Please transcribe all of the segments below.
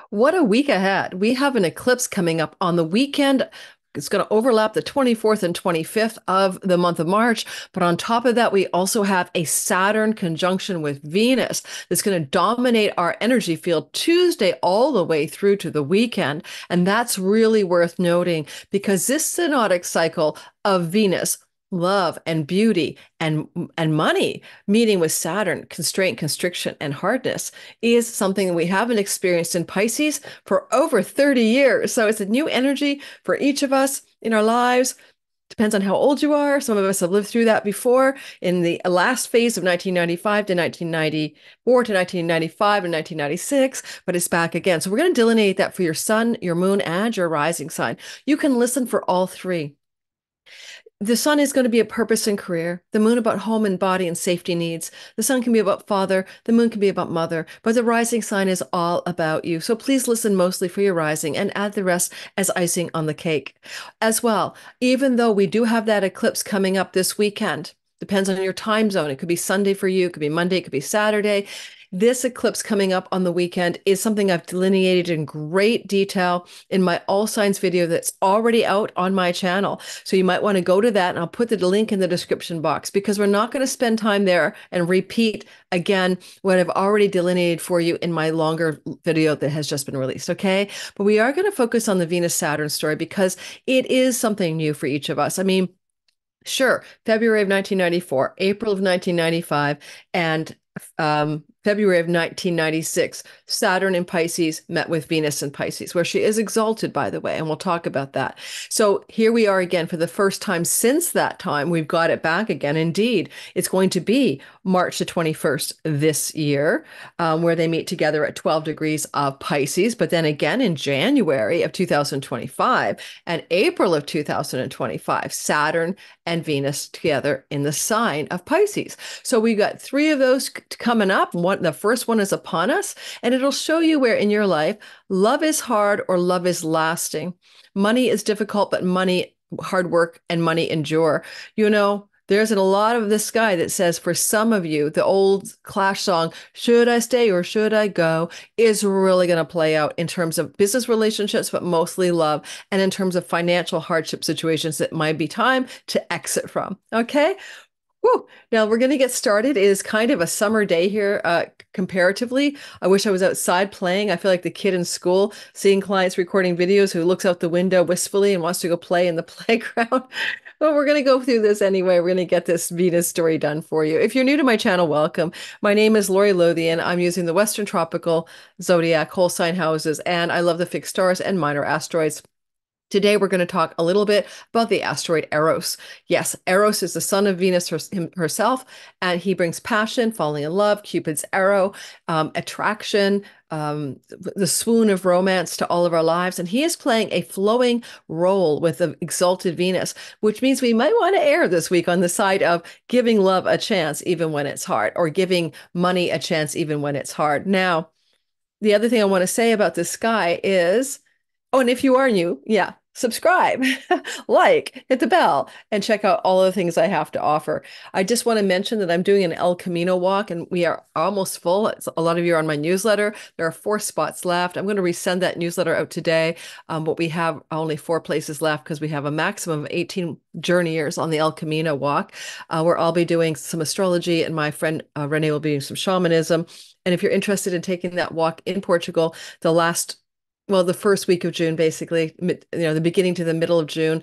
What a week ahead. We have an eclipse coming up on the weekend. It's going to overlap the 24th and 25th of the month of March. But on top of that, we also have a Saturn conjunction with Venus that's going to dominate our energy field Tuesday all the way through to the weekend. And that's really worth noting because this synodic cycle of Venus, love and beauty and money meeting with Saturn, constraint, constriction, and hardness is something that we haven't experienced in Pisces for over 30 years. So it's a new energy for each of us in our lives. Depends on how old you are. Some of us have lived through that before in the last phase of 1995 to 1994 to 1995 and 1996, but it's back again. So we're going to delineate that for your sun, your moon, and your rising sign. You can listen for all three. The sun is going to be a purpose and career. The moon about home and body and safety needs. The sun can be about father. The moon can be about mother. But the rising sign is all about you. So please listen mostly for your rising and add the rest as icing on the cake. As well, even though we do have that eclipse coming up this weekend, depends on your time zone. It could be Sunday for you. It could be Monday. It could be Saturday. This eclipse coming up on the weekend is something I've delineated in great detail in my All Signs video that's already out on my channel. So you might want to go to that, and I'll put the link in the description box because we're not going to spend time there and repeat again what I've already delineated for you in my longer video that has just been released, okay? But we are going to focus on the Venus-Saturn story because it is something new for each of us. I mean, sure, February of 1994, April of 1995, and February of 1996, Saturn in Pisces met with Venus in Pisces, where she is exalted, by the way, and we'll talk about that. So here we are again for the first time since that time. We've got it back again. Indeed, it's going to be March the 21st this year, where they meet together at 12 degrees of Pisces, but then again in January of 2025 and April of 2025, Saturn and Venus together in the sign of Pisces. So we've got three of those coming up. The first one is upon us, and it'll show you where in your life love is hard or love is lasting. Money is difficult, but hard work and money endure. You know, there's a lot of this guy that says for some of you, the old Clash song, Should I Stay or Should I Go, is really going to play out in terms of business relationships, but mostly love, and in terms of financial hardship situations that might be time to exit from. Okay. Woo. Now we're going to get started. It is kind of a summer day here, comparatively. I wish I was outside playing. I feel like the kid in school seeing clients recording videos who looks out the window wistfully and wants to go play in the playground. But we're going to go through this anyway. We're going to get this Venus story done for you. If you're new to my channel, welcome. My name is Lori Lothian. I'm using the Western Tropical Zodiac whole sign houses, and I love the fixed stars and minor asteroids. Today, we're going to talk a little bit about the asteroid Eros. Yes, Eros is the son of Venus herself, and he brings passion, falling in love, Cupid's arrow, attraction, the swoon of romance to all of our lives. And he is playing a flowing role with the exalted Venus, which means we might want to err this week on the side of giving love a chance even when it's hard, or giving money a chance even when it's hard. Now, the other thing I want to say about this sky is, oh, and if you are new, yeah, subscribe, like, hit the bell, and check out all of the things I have to offer. I just want to mention that I'm doing an El Camino walk, and we are almost full. A lot of you are on my newsletter. There are 4 spots left. I'm going to resend that newsletter out today, but we have only 4 places left because we have a maximum of 18 journeyers on the El Camino walk, where I'll be doing some astrology, and my friend Renn will be doing some shamanism. And if you're interested in taking that walk in Portugal, the first week of June, basically, the beginning to the middle of June,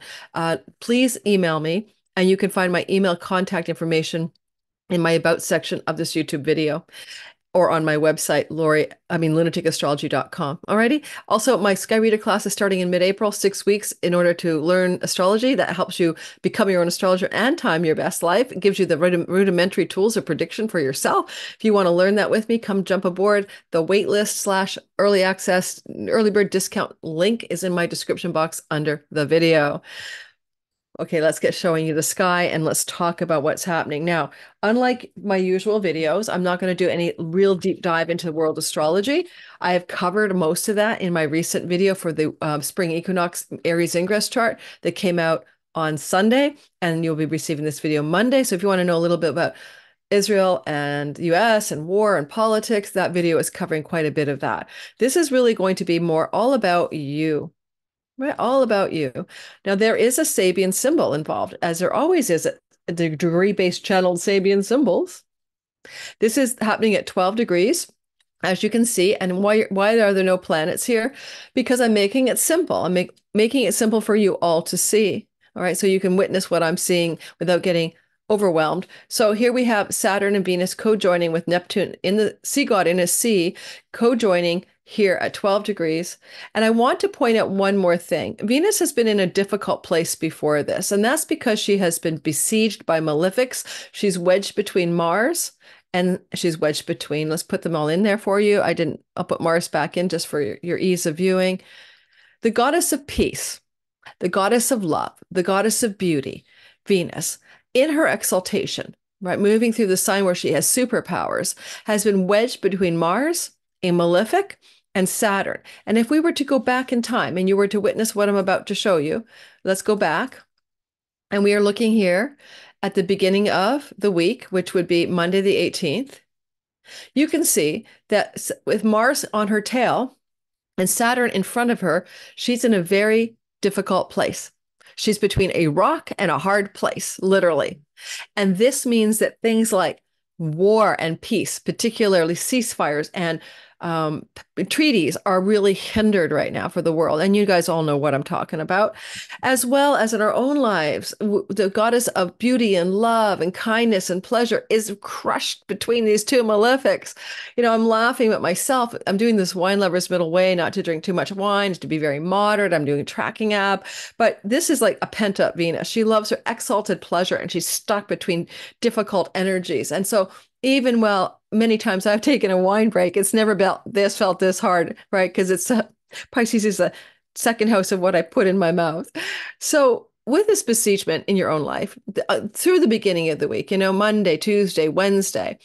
please email me, and you can find my email contact information in my About section of this YouTube video or on my website, lunaticastrology.com. Alrighty. Also, my Sky Reader class is starting in mid-April, 6 weeks in order to learn astrology. That helps you become your own astrologer and time your best life. It gives you the rudimentary tools of prediction for yourself. If you want to learn that with me, come jump aboard. The waitlist / early access, early bird discount link is in my description box under the video. Okay, let's get showing you the sky and let's talk about what's happening. Now, unlike my usual videos, I'm not going to do any real deep dive into world astrology. I have covered most of that in my recent video for the spring equinox Aries ingress chart that came out on Sunday, and you'll be receiving this video Monday. So if you want to know a little bit about Israel and US and war and politics. That video is covering quite a bit of that. This is really going to be more all about you, right? All about you. Now, there is a Sabian symbol involved, as there always is at the degree-based channeled Sabian symbols. This is happening at 12 degrees. As you can see, and why are there no planets here? Because I'm making it simple. I'm making it simple for you all to see. All right, so you can witness what I'm seeing without getting overwhelmed. So here we have Saturn and Venus co-joining with Neptune in the sea god in a sea, co-joining here at 12 degrees. And I want to point out one more thing. Venus has been in a difficult place before this, and that's because she has been besieged by malefics. She's wedged between Mars and she's wedged between, let's put them all in there for you. I'll put Mars back in just for your ease of viewing. The goddess of peace, the goddess of love, the goddess of beauty, Venus, in her exaltation, right, moving through the sign where she has superpowers, has been wedged between Mars, a malefic, and Saturn. And if we were to go back in time and you were to witness what I'm about to show you, let's go back. And we are looking here at the beginning of the week, which would be Monday the 18th. You can see that with Mars on her tail and Saturn in front of her, she's in a very difficult place. She's between a rock and a hard place, literally. And this means that things like war and peace, particularly ceasefires and treaties, are really hindered right now for the world. And you guys all know what I'm talking about. As well as in our own lives, the goddess of beauty and love and kindness and pleasure is crushed between these two malefics. You know, I'm laughing at myself. I'm doing this wine lover's middle way, not to drink too much wine, to be very moderate. I'm doing a tracking app. But this is like a pent-up Venus. She loves her exalted pleasure and she's stuck between difficult energies. And so even many times I've taken a wine break, it's never felt this hard, right? Because Pisces is the second house of what I put in my mouth. So with this besiegement in your own life, through the beginning of the week, Monday, Tuesday, Wednesday,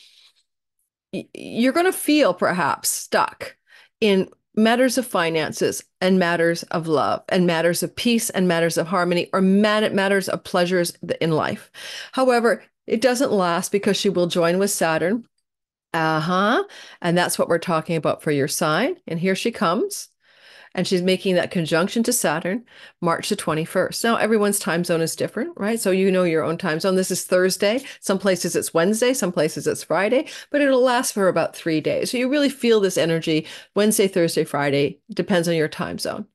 you're going to feel perhaps stuck in matters of finances and matters of love and matters of peace and matters of harmony, or matters of pleasures in life. However, it doesn't last, because she will join with Saturn. And that's what we're talking about for your sign. And here she comes. And she's making that conjunction to Saturn, March the 21st. Now, everyone's time zone is different, right? So you know your own time zone. This is Thursday. Some places it's Wednesday. Some places it's Friday. But it'll last for about 3 days. So you really feel this energy Wednesday, Thursday, Friday. Depends on your time zone.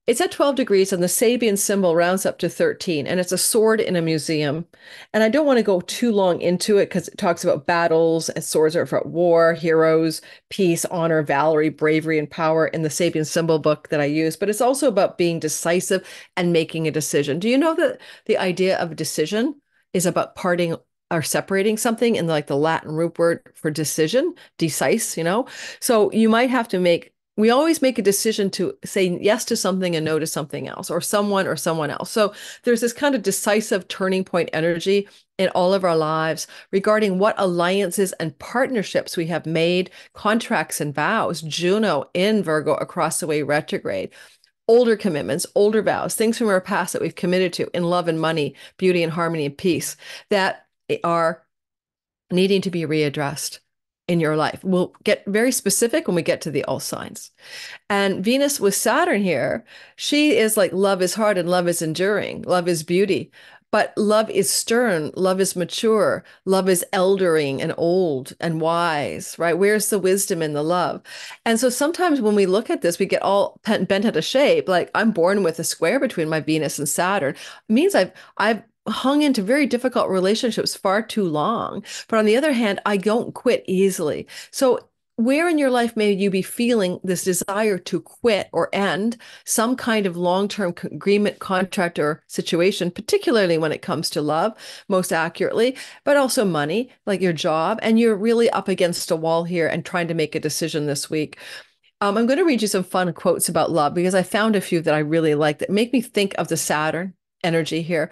It's at 12 degrees and the Sabian symbol rounds up to 13, and it's a sword in a museum. And I don't want to go too long into it because it talks about battles, and swords are for war, heroes, peace, honor, valor, bravery, and power in the Sabian symbol book that I use. But it's also about being decisive and making a decision. Do you know that the idea of a decision is about parting or separating something, in like the Latin root word for decision, decise, So you might have to we always make a decision to say yes to something and no to something else, or someone else. So there's this kind of decisive turning point energy in all of our lives regarding what alliances and partnerships we have made, contracts and vows. Juno in Virgo across the way retrograde. Older commitments, older vows, things from our past that we've committed to in love and money, beauty and harmony and peace that are needing to be readdressed in your life. We'll get very specific when we get to the all signs. And Venus with Saturn here, she is like love is hard and love is enduring. Love is beauty. But love is stern, love is mature, love is eldering and old and wise, right? Where's the wisdom in the love? And so sometimes when we look at this, we get all bent out of shape. Like, I'm born with a square between my Venus and Saturn. It means I've hung into very difficult relationships far too long. But on the other hand, I don't quit easily. So where in your life may you be feeling this desire to quit or end some kind of long-term agreement, contract, or situation, particularly when it comes to love, most accurately, but also money, like your job, and you're really up against a wall here and trying to make a decision this week. I'm going to read you some fun quotes about love, because I found a few that I really like that make me think of the Saturn energy here.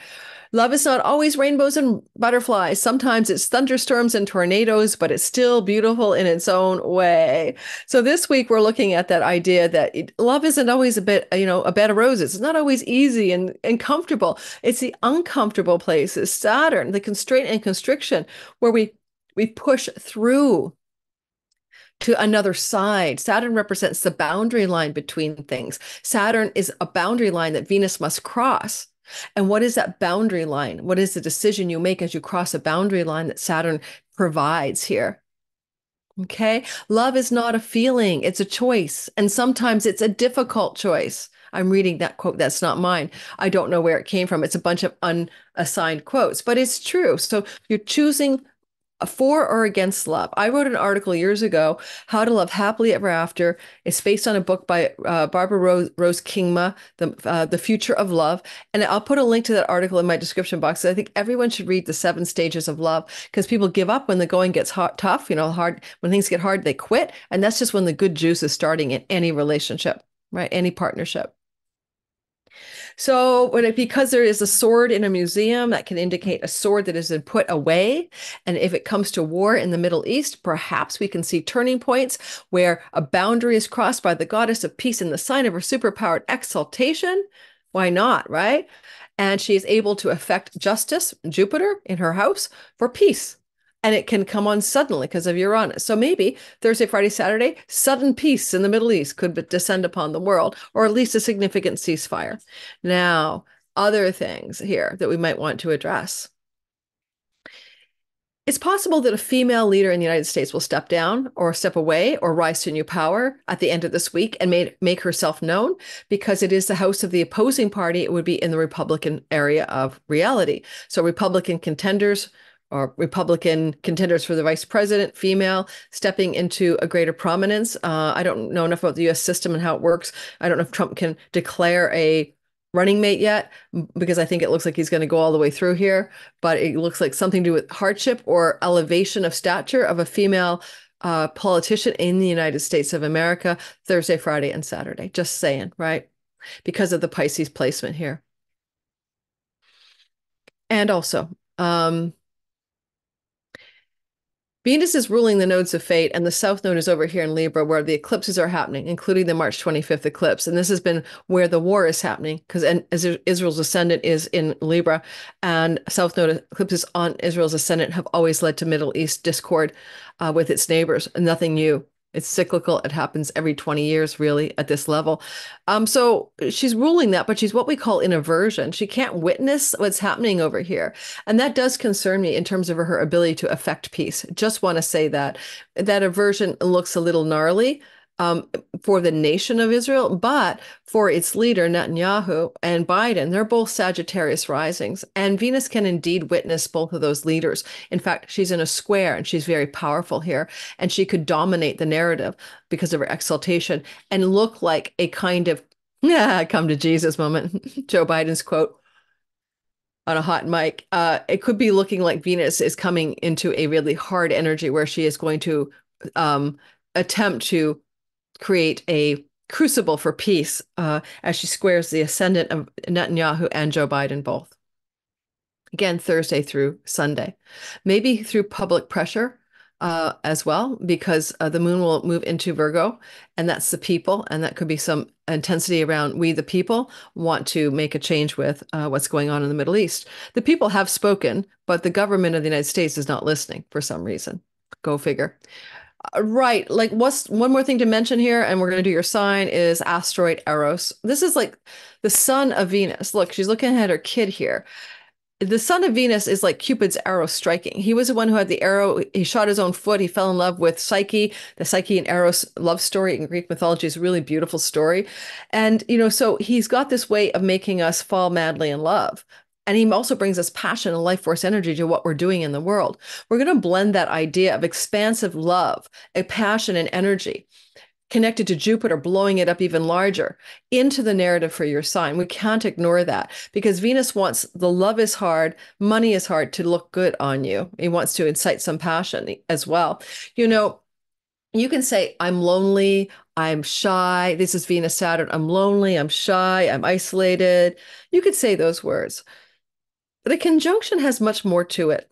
Love is not always rainbows and butterflies. Sometimes it's thunderstorms and tornadoes, but it's still beautiful in its own way. So this week we're looking at that idea that love isn't always a bit, a bed of roses. It's not always easy and comfortable. It's the uncomfortable places, Saturn, the constraint and constriction, where we push through to another side. Saturn represents the boundary line between things. Saturn is a boundary line that Venus must cross. And what is that boundary line? What is the decision you make as you cross a boundary line that Saturn provides here? Okay. Love is not a feeling, it's a choice. And sometimes it's a difficult choice. I'm reading that quote. That's not mine. I don't know where it came from. It's a bunch of unassigned quotes, but it's true. So you're choosing for or against love. I wrote an article years ago, How to Love Happily Ever After. It's based on a book by Barbara Rose Kingma, The Future of Love. And I'll put a link to that article in my description box. I think everyone should read the 7 stages of love, because people give up when the going gets tough, hard. When things get hard, they quit. And that's just when the good juice is starting in any relationship, right? Any partnership. So because there is a sword in a museum, that can indicate a sword that has been put away. And if it comes to war in the Middle East, perhaps we can see turning points where a boundary is crossed by the goddess of peace in the sign of her superpowered exaltation. Why not, right? And she is able to affect justice, Jupiter in her house, for peace. And it can come on suddenly because of Uranus. So maybe Thursday, Friday, Saturday, sudden peace in the Middle East could descend upon the world, or at least a significant ceasefire. Now, other things here that we might want to address. It's possible that a female leader in the United States will step down or step away or rise to new power at the end of this week and make herself known, because it is the house of the opposing party. It would be in the Republican area of reality. So Republican contenders or Republican contenders for the vice president, female, stepping into a greater prominence. I don't know enough about the US system and how it works. I don't know if Trump can declare a running mate yet, because I think it looks like he's going to go all the way through here. But it looks like something to do with hardship or elevation of stature of a female politician in the United States of America, Thursday, Friday, and Saturday. Just saying, right? Because of the Pisces placement here. And also, Venus is ruling the nodes of fate, and the south node is over here in Libra, where the eclipses are happening, including the March 25th eclipse. And this has been where the war is happening, because Israel's ascendant is in Libra, and south node eclipses on Israel's ascendant have always led to Middle East discord with its neighbors. Nothing new. It's cyclical. It happens every 20 years, really, at this level. So she's ruling that, but she's what we call in aversion. She can't witness what's happening over here. And that does concern me in terms of her ability to affect peace. Just want to say that aversion looks a little gnarly for the nation of Israel, but for its leader, Netanyahu and Biden, they're both Sagittarius risings. And Venus can indeed witness both of those leaders. In fact, she's in a square and she's very powerful here. And she could dominate the narrative because of her exaltation and look like a kind of, come to Jesus moment, Joe Biden's quote on a hot mic. It could be looking like Venus is coming into a really hard energy where she is going to attempt to create a crucible for peace as she squares the ascendant of Netanyahu and Joe Biden both. Again, Thursday through Sunday. Maybe through public pressure as well, because the moon will move into Virgo, and that's the people, and that could be some intensity around we the people want to make a change with what's going on in the Middle East. The people have spoken, but the government of the United States is not listening for some reason. Go figure. Right. Like what's one more thing to mention here, and we're going to do your sign, is asteroid Eros. This is like the son of Venus. Look, she's looking at her kid here. The son of Venus is like Cupid's arrow striking. He was the one who had the arrow. He shot his own foot. He fell in love with Psyche. The Psyche and Eros love story in Greek mythology is a really beautiful story. And, so he's got this way of making us fall madly in love. And he also brings us passion and life force energy to what we're doing in the world. We're going to blend that idea of expansive love, a passion and energy connected to Jupiter, blowing it up even larger into the narrative for your sign. We can't ignore that, because Venus wants the love is hard, money is hard to look good on you. He wants to incite some passion as well. You can say, I'm lonely, I'm shy. This is Venus, Saturn. I'm lonely, I'm shy, I'm isolated. You could say those words. But a conjunction has much more to it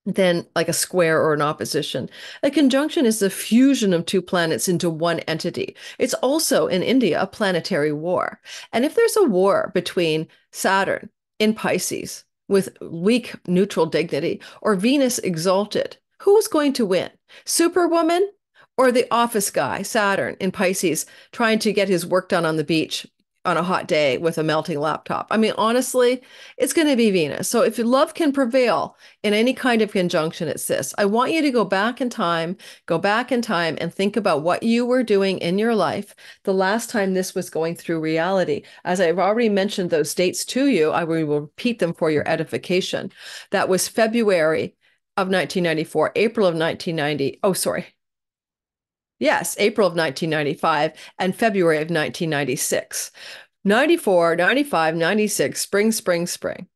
than like a square or an opposition. A conjunction is the fusion of two planets into one entity. It's also in India a planetary war. And if there's a war between Saturn in Pisces with weak neutral dignity or Venus exalted, who's going to win? Superwoman or the office guy, Saturn in Pisces, trying to get his work done on the beach on a hot day with a melting laptop? I mean, honestly, it's going to be Venus. So if love can prevail in any kind of conjunction, it's this. I want you to go back in time and think about what you were doing in your life the last time this was going through reality. As I've already mentioned those dates to you, I will repeat them for your edification. That was February of 1994, April of 1990. Oh, sorry. Yes, April of 1995 and February of 1996. 94, 95, 96, spring, spring, spring.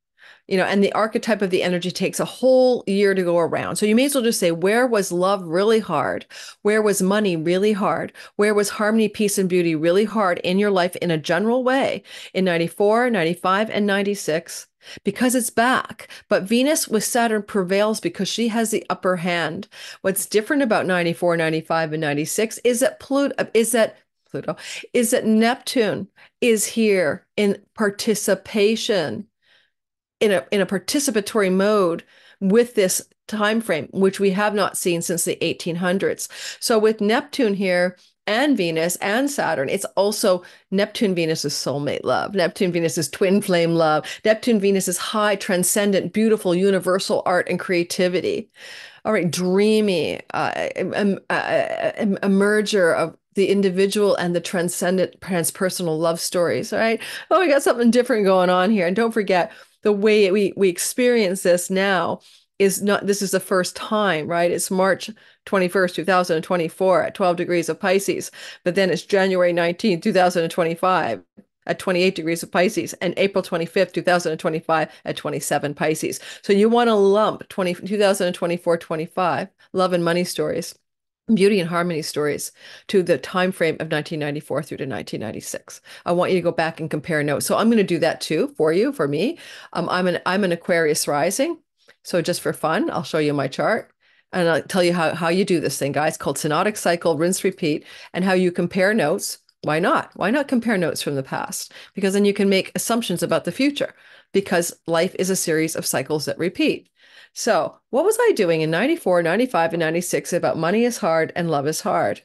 And the archetype of the energy takes a whole year to go around. So you may as well just say, where was love really hard? Where was money really hard? Where was harmony, peace, and beauty really hard in your life in a general way in 94, 95, and 96? Because it's back. But Venus with Saturn prevails because she has the upper hand. What's different about 94, 95, and 96 is that Neptune is here in participation, in a participatory mode with this time frame, which we have not seen since the 1800s. So with Neptune here and Venus and Saturn, it's also Neptune Venus is soulmate love. Neptune Venus is twin flame love. Neptune Venus is high, transcendent, beautiful, universal art and creativity. All right, dreamy, a merger of the individual and the transcendent transpersonal love stories. All right. Oh, we got something different going on here. And don't forget, the way we experience this now is not, this is the first time, right? It's March 21st, 2024 at 12 degrees of Pisces, but then it's January 19th, 2025 at 28 degrees of Pisces and April 25th, 2025 at 27 Pisces. So you want to lump 2024, 25 love and money stories, beauty and harmony stories to the time frame of 1994 through to 1996. I want you to go back and compare notes. So I'm going to do that too for you, for me. I'm an Aquarius rising. So just for fun, I'll show you my chart and I'll tell you how you do this thing, guys, called synodic cycle, rinse, repeat, and how you compare notes. Why not? Why not compare notes from the past? Because then you can make assumptions about the future, because life is a series of cycles that repeat. So what was I doing in 94, 95, and 96 about money is hard and love is hard?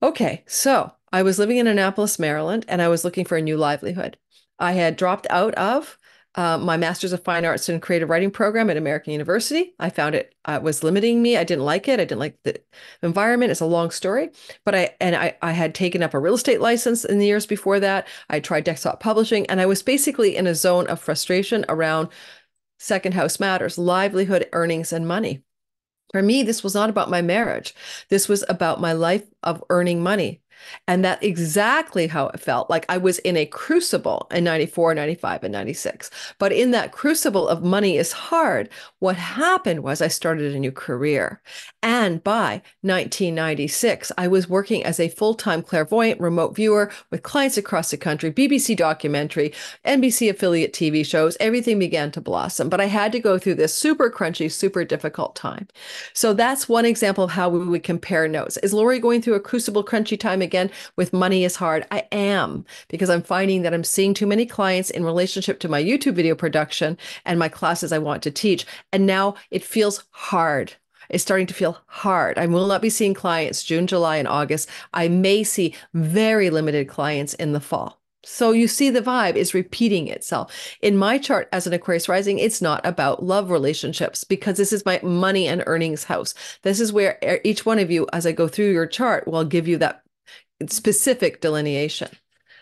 Okay, so I was living in Annapolis, Maryland, and I was looking for a new livelihood. I had dropped out of my Master's of Fine Arts and Creative Writing program at American University. I found it was limiting me. I didn't like it. I didn't like the environment. It's a long story, but I had taken up a real estate license in the years before that. I tried desktop publishing, and I was basically in a zone of frustration around second house matters, livelihood, earnings, and money. For me, this was not about my marriage. This was about my life of earning money. And that's exactly how it felt. Like I was in a crucible in 94, 95, and 96. But in that crucible of money is hard, what happened was I started a new career. And by 1996, I was working as a full-time clairvoyant remote viewer with clients across the country, BBC documentary, NBC affiliate TV shows. Everything began to blossom. But I had to go through this super crunchy, super difficult time. So that's one example of how we would compare notes. Is Lori going through a crucible, crunchy time again with money is hard? I am, because I'm finding that I'm seeing too many clients in relationship to my YouTube video production and my classes I want to teach. And now it feels hard. It's starting to feel hard. I will not be seeing clients June, July, and August. I may see very limited clients in the fall. So you see the vibe is repeating itself. In my chart as an Aquarius rising, it's not about love relationships, because this is my money and earnings house. This is where each one of you, as I go through your chart, will give you that specific delineation.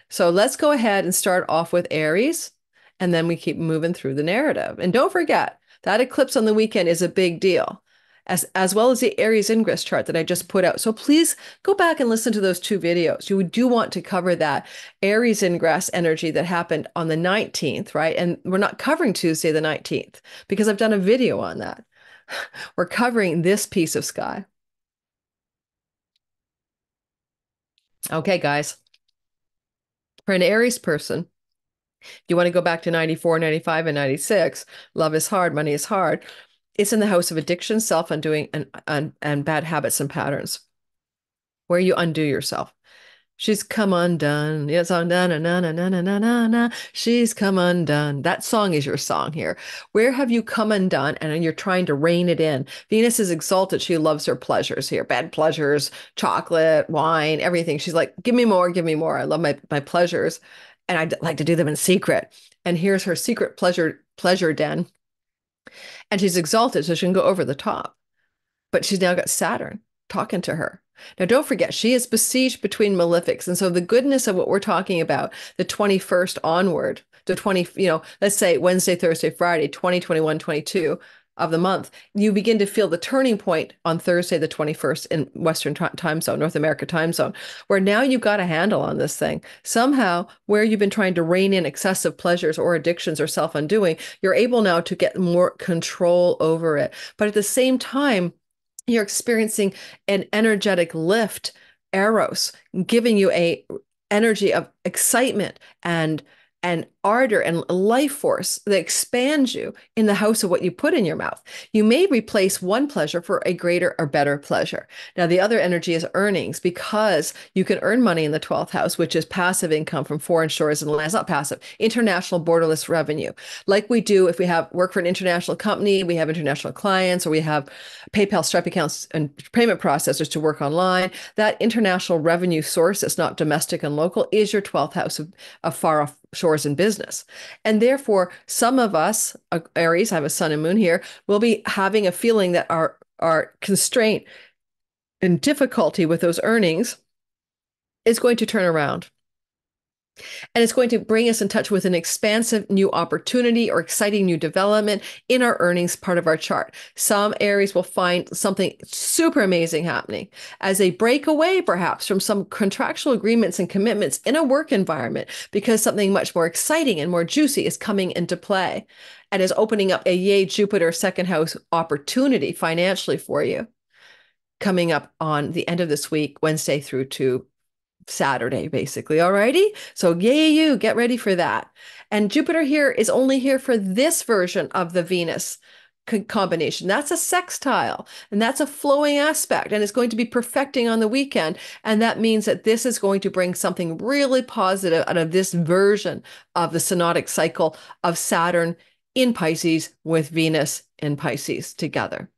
So let's go ahead and start off with Aries, and then we keep moving through the narrative. And don't forget, that eclipse on the weekend is a big deal, as well as the Aries ingress chart that I just put out. So please go back and listen to those two videos. You do want to cover that Aries ingress energy that happened on the 19th, right? And we're not covering Tuesday the 19th because I've done a video on that. We're covering this piece of sky. Okay, guys, for an Aries person, you want to go back to 94, 95, and 96, love is hard, money is hard. It's in the house of addiction, self-undoing, and bad habits and patterns, where you undo yourself. She's come undone. Yes, undone. Na, na, na, na, na, na, na. She's come undone. That song is your song here. Where have you come undone? And you're trying to rein it in. Venus is exalted. She loves her pleasures here. Bad pleasures, chocolate, wine, everything. She's like, give me more, give me more. I love my pleasures. And I'd like to do them in secret. And here's her secret pleasure den. And she's exalted, so she can go over the top. But she's now got Saturn talking to her. Now, don't forget, she is besieged between malefics. And so the goodness of what we're talking about, the 21st onward, the 20, let's say Wednesday, Thursday, Friday, 20, 21, 22 of the month, you begin to feel the turning point on Thursday, the 21st in Western time zone, North America time zone, where now you've got a handle on this thing. Somehow, where you've been trying to rein in excessive pleasures or addictions or self-undoing, you're able now to get more control over it. But at the same time, you're experiencing an energetic lift, Eros, giving you a energy of excitement and ardor and life force that expands you in the house of what you put in your mouth. You may replace one pleasure for a greater or better pleasure. Now, the other energy is earnings, because you can earn money in the 12th house, which is passive income from foreign shores and lands, not passive, international borderless revenue. Like we do if we have work for an international company, we have international clients, or we have PayPal, Stripe accounts, and payment processors to work online. That international revenue source that's not domestic and local is your 12th house of far off shores in business. And therefore, some of us, Aries, I have a sun and moon here, will be having a feeling that our constraint and difficulty with those earnings is going to turn around. And it's going to bring us in touch with an expansive new opportunity or exciting new development in our earnings part of our chart. Some Aries will find something super amazing happening as they break away, perhaps, from some contractual agreements and commitments in a work environment, because something much more exciting and more juicy is coming into play and is opening up a yay Jupiter second house opportunity financially for you, coming up on the end of this week, Wednesday through to Saturday, basically. All righty. So yay, you get ready for that. And Jupiter here is only here for this version of the Venus combination. That's a sextile, and that's a flowing aspect, and it's going to be perfecting on the weekend. And that means that this is going to bring something really positive out of this version of the synodic cycle of Saturn in Pisces with Venus in Pisces together.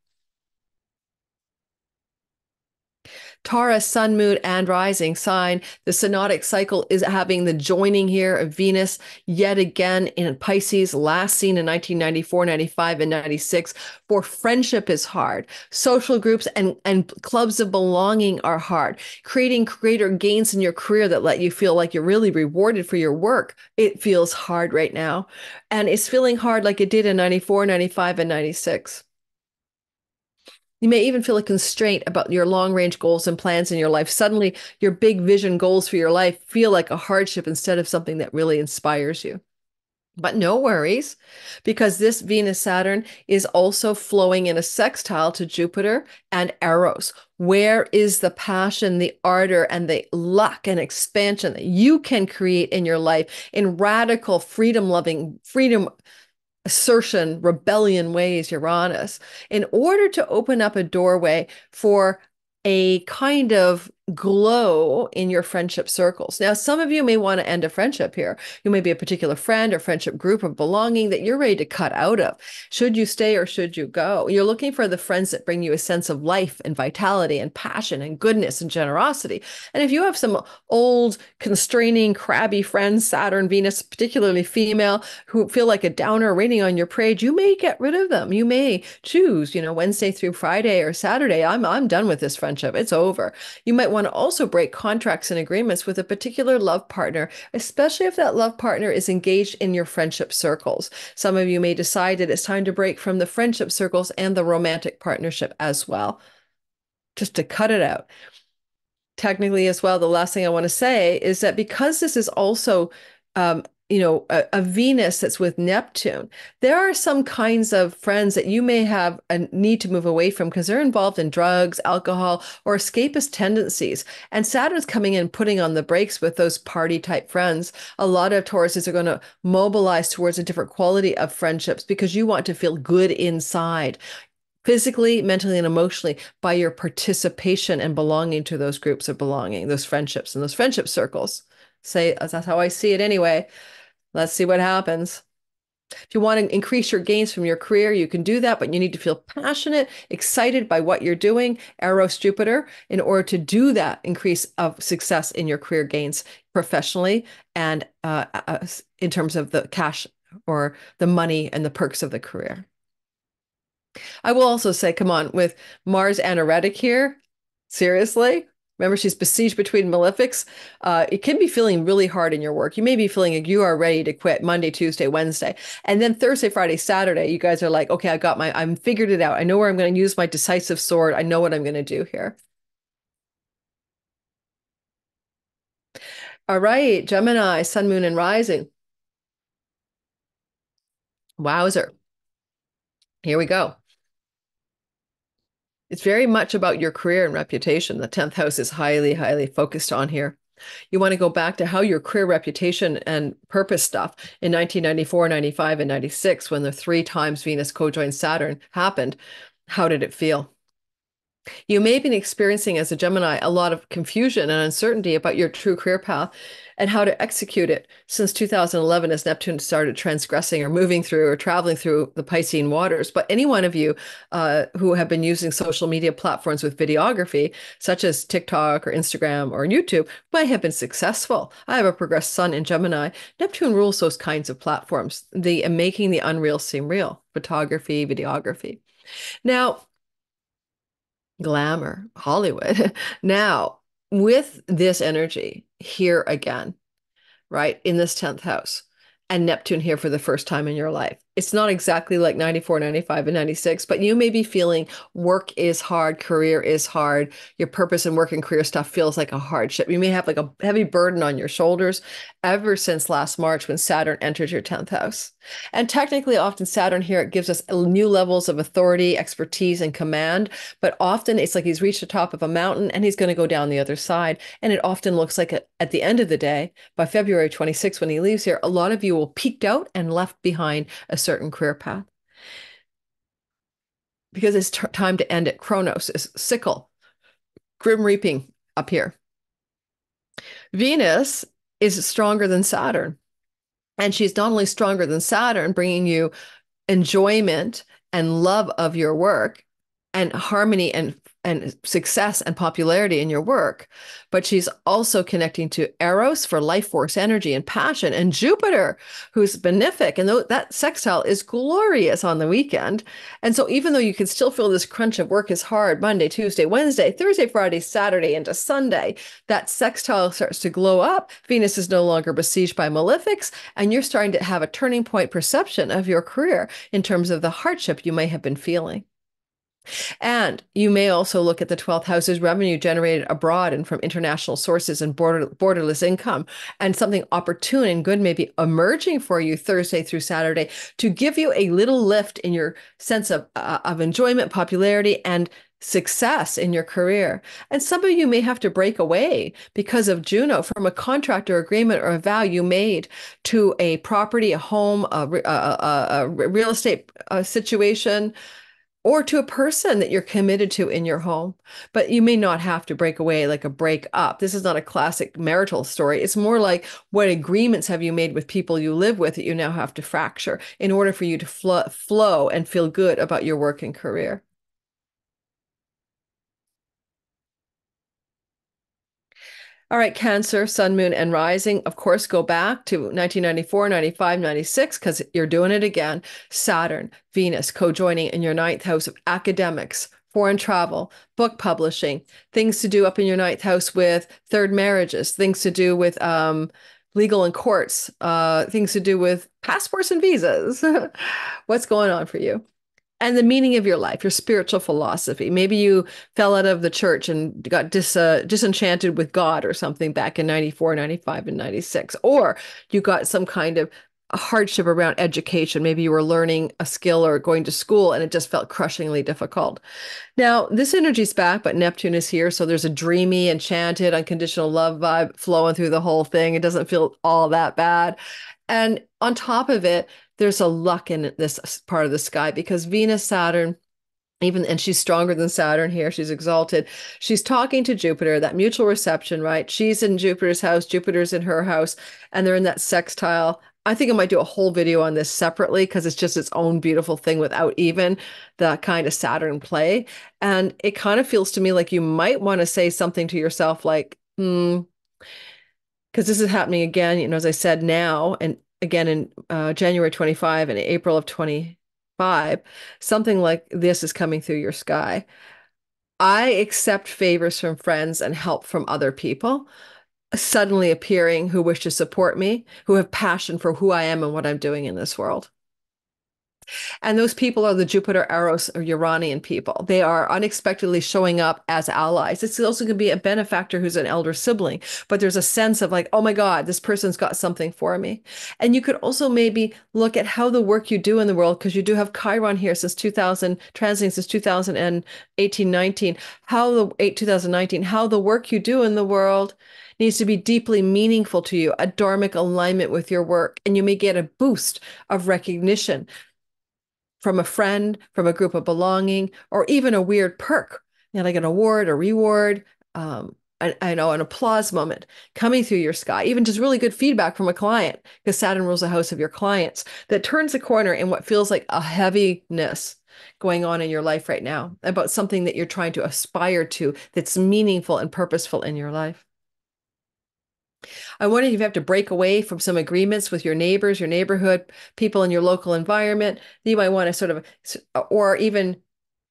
Taurus, sun, moon, and rising sign. The synodic cycle is having the joining here of Venus yet again in Pisces, last seen in 1994, 95, and 96. For friendship is hard. Social groups and clubs of belonging are hard. Creating greater gains in your career that let you feel like you're really rewarded for your work, it feels hard right now. And it's feeling hard like it did in 94, 95, and 96. You may even feel a constraint about your long-range goals and plans in your life. Suddenly, your big vision goals for your life feel like a hardship instead of something that really inspires you. But no worries, because this Venus-Saturn is also flowing in a sextile to Jupiter and Eros. Where is the passion, the ardor, and the luck and expansion that you can create in your life in radical, freedom-loving, freedom assertion, rebellion ways, Uranus, in order to open up a doorway for a kind of glow in your friendship circles. Now, some of you may want to end a friendship here. You may be a particular friend or friendship group of belonging that you're ready to cut out of. Should you stay or should you go? You're looking for the friends that bring you a sense of life and vitality and passion and goodness and generosity. And if you have some old, constraining, crabby friends, Saturn, Venus, particularly female, who feel like a downer raining on your parade, you may get rid of them. You may choose, Wednesday through Friday or Saturday. I'm done with this friendship. It's over. You might want to also break contracts and agreements with a particular love partner, especially if that love partner is engaged in your friendship circles. Some of you may decide that it's time to break from the friendship circles and the romantic partnership as well, just to cut it out. Technically as well, the last thing I want to say is that because this is also a Venus that's with Neptune, there are some kinds of friends that you may have a need to move away from because they're involved in drugs, alcohol, or escapist tendencies. And Saturn's coming in, putting on the brakes with those party type friends. A lot of Tauruses are going to mobilize towards a different quality of friendships because you want to feel good inside, physically, mentally, and emotionally by your participation and belonging to those groups of belonging, those friendships and those friendship circles. Say, that's how I see it anyway. Let's see what happens. If you want to increase your gains from your career, you can do that, but you need to feel passionate, excited by what you're doing, Eros Jupiter, in order to do that increase of success in your career gains professionally and in terms of the cash or the money and the perks of the career. I will also say, come on, with Mars anoretic here, seriously? Remember, she's besieged between malefics. It can be feeling really hard in your work. You may be feeling like you are ready to quit Monday, Tuesday, Wednesday. And then Thursday, Friday, Saturday, you guys are like, okay, I'm figured it out. I know where I'm going to use my decisive sword. I know what I'm going to do here. All right, Gemini, Sun, Moon, and Rising. Wowzer. Here we go. It's very much about your career and reputation. The 10th house is highly, highly focused on here. You want to go back to how your career reputation and purpose stuff in 1994, 95, and 96, when the 3 times Venus co-joined Saturn happened. How did it feel? You may have been experiencing as a Gemini a lot of confusion and uncertainty about your true career path and how to execute it since 2011 as Neptune started transgressing or moving through or traveling through the Piscean waters. But any one of you who have been using social media platforms with videography, such as TikTok or Instagram or YouTube, might have been successful. I have a progressed sun in Gemini. Neptune rules those kinds of platforms, making the unreal seem real, photography, videography. Now, glamour, Hollywood. Now, with this energy here again, right, in this 10th house, and Neptune here for the first time in your life. It's not exactly like 94, 95, and 96, but you may be feeling work is hard, career is hard. Your purpose and work and career stuff feels like a hardship. You may have like a heavy burden on your shoulders ever since last March when Saturn entered your 10th house. And technically, often Saturn here, it gives us new levels of authority, expertise, and command. But often it's like he's reached the top of a mountain and he's going to go down the other side. And it often looks like at the end of the day, by February 26th, when he leaves here, a lot of you will peaked out and left behind a certain career path. Because it's time to end it. Chronos is sickle, grim reaping up here. Venus is stronger than Saturn. And she's not only stronger than Saturn, bringing you enjoyment and love of your work and harmony and success and popularity in your work, but she's also connecting to Eros for life force energy and passion, and Jupiter, who's benefic, and that sextile is glorious on the weekend. And so even though you can still feel this crunch of work is hard Monday, Tuesday, Wednesday, Thursday, Friday, Saturday into Sunday, that sextile starts to glow up. Venus is no longer besieged by malefics, and you're starting to have a turning point perception of your career in terms of the hardship you may have been feeling. And you may also look at the 12th house as revenue generated abroad and from international sources and borderless income. And something opportune and good may be emerging for you Thursday through Saturday to give you a little lift in your sense of enjoyment, popularity, and success in your career. And some of you may have to break away because of Juno from a contract or agreement or a vow you made to a property, a home, a real estate situation, or to a person that you're committed to in your home. But you may not have to break away like a break up. This is not a classic marital story. It's more like, what agreements have you made with people you live with that you now have to fracture in order for you to flow and feel good about your work and career? All right, Cancer, Sun, Moon, and Rising, of course, go back to 1994, 95, 96, because you're doing it again. Saturn, Venus, co-joining in your 9th house of academics, foreign travel, book publishing, things to do up in your 9th house with third marriages, things to do with legal and courts, things to do with passports and visas. What's going on for you? And the meaning of your life, your spiritual philosophy. Maybe you fell out of the church and got disenchanted with God or something back in 94, 95, and 96. Or you got some kind of a hardship around education. Maybe you were learning a skill or going to school and it just felt crushingly difficult. Now, this energy's back, but Neptune is here. So there's a dreamy, enchanted, unconditional love vibe flowing through the whole thing. It doesn't feel all that bad. And on top of it, there's a luck in this part of the sky because Venus, Saturn, and she's stronger than Saturn here. She's exalted. She's talking to Jupiter, that mutual reception, right? She's in Jupiter's house, Jupiter's in her house, and they're in that sextile. I think I might do a whole video on this separately because it's just its own beautiful thing without even the kind of Saturn play. And it kind of feels to me like you might want to say something to yourself like, because this is happening again, as I said now, and again in January 25 and April of 25, something like this is coming through your sky. I accept favors from friends and help from other people suddenly appearing who wish to support me, who have passion for who I am and what I'm doing in this world. And those people are the Jupiter, Eros, or Uranian people. They are unexpectedly showing up as allies. It's also going to be a benefactor who's an elder sibling, but there's a sense of like, oh my God, this person's got something for me. And you could also maybe look at how the work you do in the world, because you do have Chiron here since 2000, transiting since 2018, 19, how the 2019, how the work you do in the world needs to be deeply meaningful to you, a dharmic alignment with your work. And you may get a boost of recognition from a friend, from a group of belonging, or even a weird perk, like an award, a reward, I know an applause moment coming through your sky, even just really good feedback from a client, because Saturn rules the house of your clients, that turns the corner in what feels like a heaviness going on in your life right now about something that you're trying to aspire to that's meaningful and purposeful in your life. I wonder if you have to break away from some agreements with your neighbors, your neighborhood, people in your local environment. You might want to sort of, or even,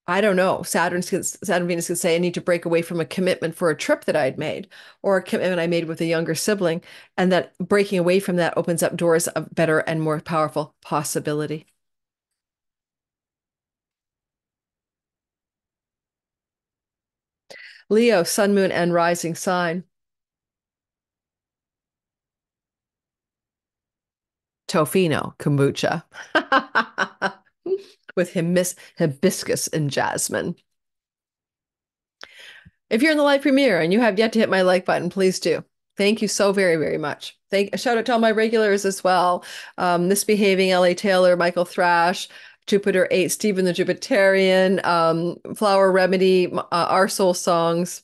I don't know, Saturn, Venus could say, I need to break away from a commitment for a trip that I'd made, or a commitment I made with a younger sibling. And that breaking away from that opens up doors of better and more powerful possibility. Leo, sun, moon, and rising sign. Tofino kombucha with hibiscus and jasmine. If you're in the live premiere and you have yet to hit my like button, please do. Thank you so very, very much. Shout out to all my regulars as well. Misbehaving, L.A. Taylor, Michael Thrash, Jupiter 8, Stephen the Jupiterian, Flower Remedy, Our Soul Songs,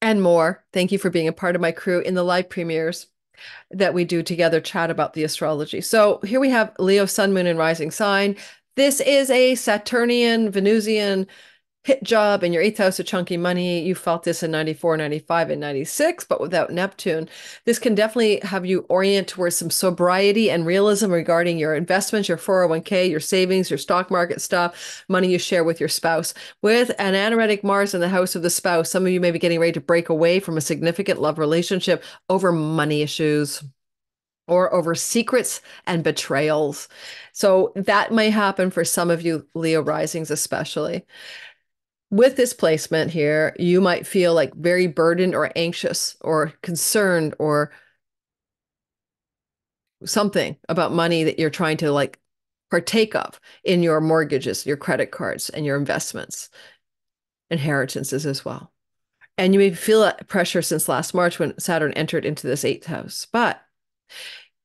and more. Thank you for being a part of my crew in the live premieres that we do together, chat about the astrology. So here we have Leo, sun, moon, and rising sign. This is a Saturnian, Venusian hit job in your eighth house of chunky money. You felt this in 94, 95, and 96, but without Neptune. This can definitely have you orient towards some sobriety and realism regarding your investments, your 401k, your savings, your stock market stuff, money you share with your spouse. With an anaretic Mars in the house of the spouse, some of you may be getting ready to break away from a significant love relationship over money issues or over secrets and betrayals. So that may happen for some of you Leo risings especially. With this placement here, you might feel like very burdened or anxious or concerned or something about money that you're trying to like partake of in your mortgages, your credit cards, and your investments, inheritances as well. And you may feel that pressure since last March when Saturn entered into this eighth house. But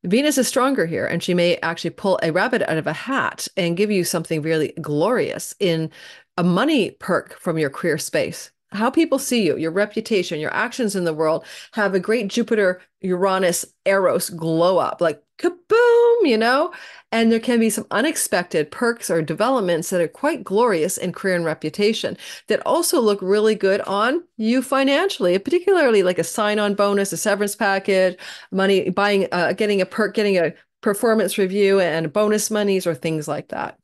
Venus is stronger here, and she may actually pull a rabbit out of a hat and give you something really glorious in a money perk from your career space. How people see you, your reputation, your actions in the world have a great Jupiter, Uranus, Eros glow up, like kaboom, and there can be some unexpected perks or developments that are quite glorious in career and reputation that also look really good on you financially, particularly like a sign-on bonus, a severance package, money, buying, getting a perk, getting a performance review and bonus monies or things like that.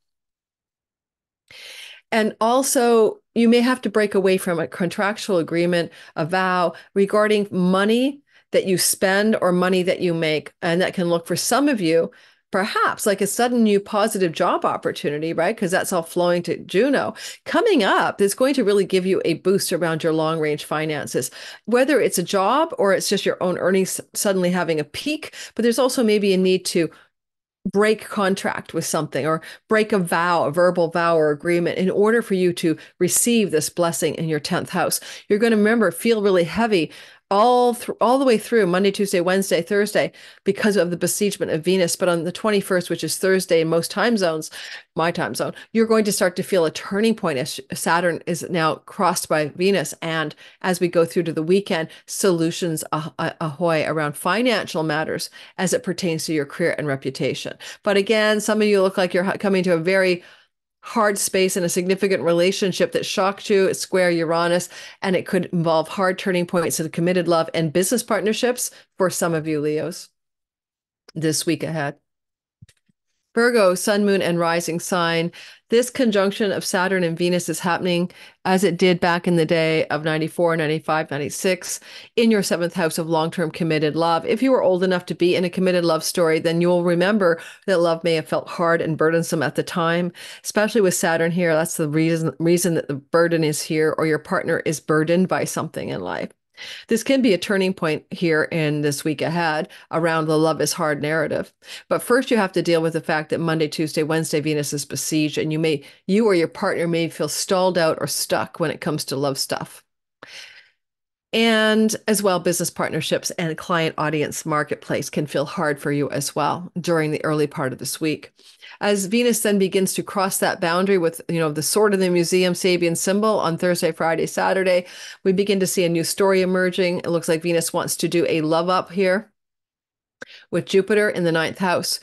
And also, you may have to break away from a contractual agreement, a vow regarding money that you spend or money that you make. And that can look for some of you perhaps like a sudden new positive job opportunity, right? Because that's all flowing to Juno. Coming up is going to really give you a boost around your long range finances, whether it's a job or it's just your own earnings suddenly having a peak. But there's also maybe a need to break contract with something or break a vow, a verbal vow or agreement in order for you to receive this blessing in your 10th house. You're going to remember, feel really heavy all the way through Monday, Tuesday, Wednesday, Thursday because of the besiegement of Venus. But on the 21st, which is Thursday in most time zones, my time zone, you're going to start to feel a turning point as Saturn is now crossed by Venus. And as we go through to the weekend, solutions ahoy around financial matters as it pertains to your career and reputation. But again, some of you look like you're coming to a very hard space in a significant relationship that shocked you. It's square Uranus, and it could involve hard turning points in committed love and business partnerships for some of you Leos this week ahead. Virgo, sun, moon, and rising sign. This conjunction of Saturn and Venus is happening as it did back in the day of 94, 95, 96 in your 7th house of long-term committed love. If you were old enough to be in a committed love story, then you'll remember that love may have felt hard and burdensome at the time, especially with Saturn here. That's the reason that the burden is here, or your partner is burdened by something in life. This can be a turning point here in this week ahead around the love is hard narrative. But first you have to deal with the fact that Monday, Tuesday, Wednesday, Venus is besieged, and you or your partner may feel stalled out or stuck when it comes to love stuff. And as well, business partnerships and client audience marketplace can feel hard for you as well during the early part of this week. As Venus then begins to cross that boundary with, the sword in the museum, Sabian symbol on Thursday, Friday, Saturday, we begin to see a new story emerging. It looks like Venus wants to do a love up here with Jupiter in the 9th house.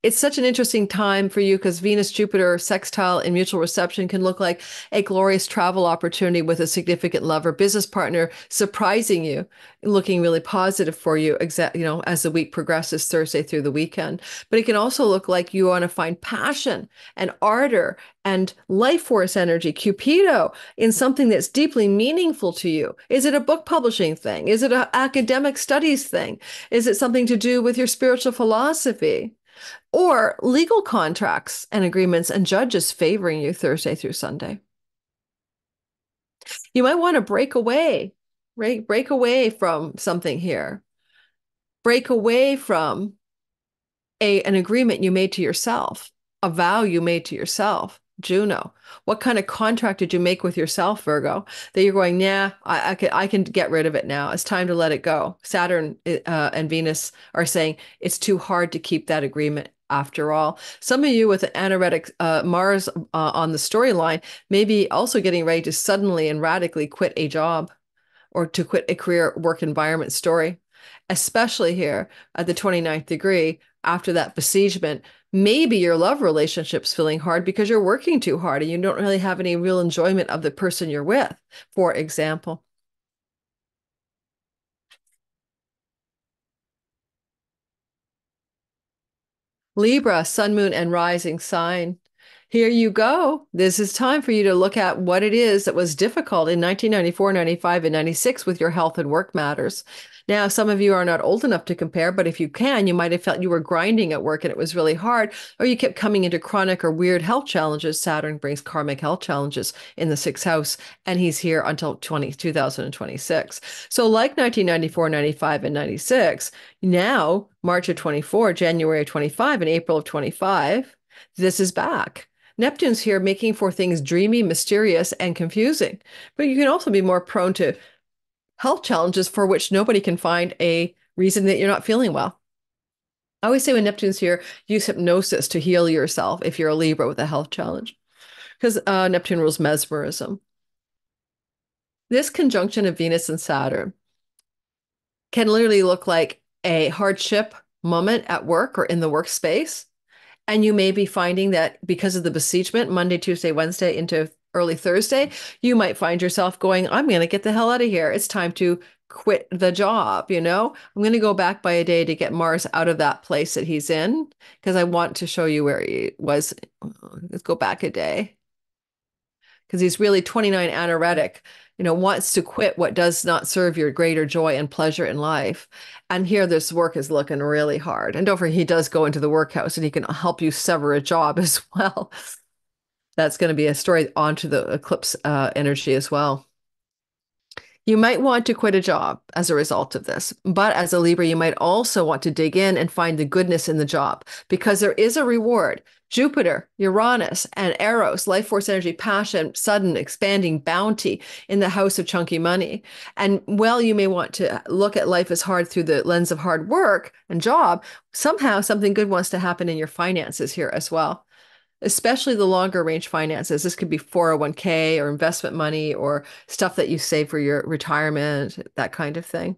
It's such an interesting time for you because Venus-Jupiter sextile in mutual reception can look like a glorious travel opportunity with a significant love or business partner surprising you, looking really positive for you, as the week progresses Thursday through the weekend. But it can also look like you want to find passion and ardor and life force energy, Cupido, in something that's deeply meaningful to you. Is it a book publishing thing? Is it an academic studies thing? Is it something to do with your spiritual philosophy? Or legal contracts and agreements and judges favoring you Thursday through Sunday. You might want to break away, right? Break away from something here. Break away from an agreement you made to yourself, a vow you made to yourself. Juno, what kind of contract did you make with yourself, Virgo, that you're going, I can get rid of it now. It's time to let it go. Saturn and Venus are saying it's too hard to keep that agreement after all. Some of you with an anoretic Mars on the storyline may be also getting ready to suddenly and radically quit a job or to quit a career work environment story, especially here at the 29th degree after that besiegement. Maybe your love relationship's feeling hard because you're working too hard and you don't really have any real enjoyment of the person you're with, for example. Libra, sun, moon, and rising sign. Here you go. This is time for you to look at what it is that was difficult in 1994, 95, and 96 with your health and work matters. Now, some of you are not old enough to compare, but if you can, you might have felt you were grinding at work and it was really hard, or you kept coming into chronic or weird health challenges. Saturn brings karmic health challenges in the 6th house, and he's here until 2026. So like 1994, 95, and 96, now March of 24, January of 25, and April of 25, this is back. Neptune's here making for things dreamy, mysterious, and confusing. But you can also be more prone to health challenges for which nobody can find a reason that you're not feeling well. I always say when Neptune's here, use hypnosis to heal yourself if you're a Libra with a health challenge, because Neptune rules mesmerism. This conjunction of Venus and Saturn can literally look like a hardship moment at work or in the workspace. And you may be finding that because of the besiegement, Monday, Tuesday, Wednesday into early Thursday, you might find yourself going, I'm going to get the hell out of here. It's time to quit the job. I'm going to go back by a day to get Mars out of that place that he's in, because I want to show you where he was. Let's go back a day. because he's really 29 anoretic, wants to quit what does not serve your greater joy and pleasure in life. And here this work is looking really hard. And don't forget, he does go into the workhouse and he can help you sever a job as well. That's going to be a story onto the eclipse energy as well. You might want to quit a job as a result of this, but as a Libra, you might also want to dig in and find the goodness in the job because there is a reward. Jupiter, Uranus, and Eros, life force energy, passion, sudden, expanding bounty in the house of chunky money. And while you may want to look at life as hard through the lens of hard work and job, somehow something good wants to happen in your finances here as well, especially the longer range finances. This could be 401k or investment money or stuff that you save for your retirement, that kind of thing.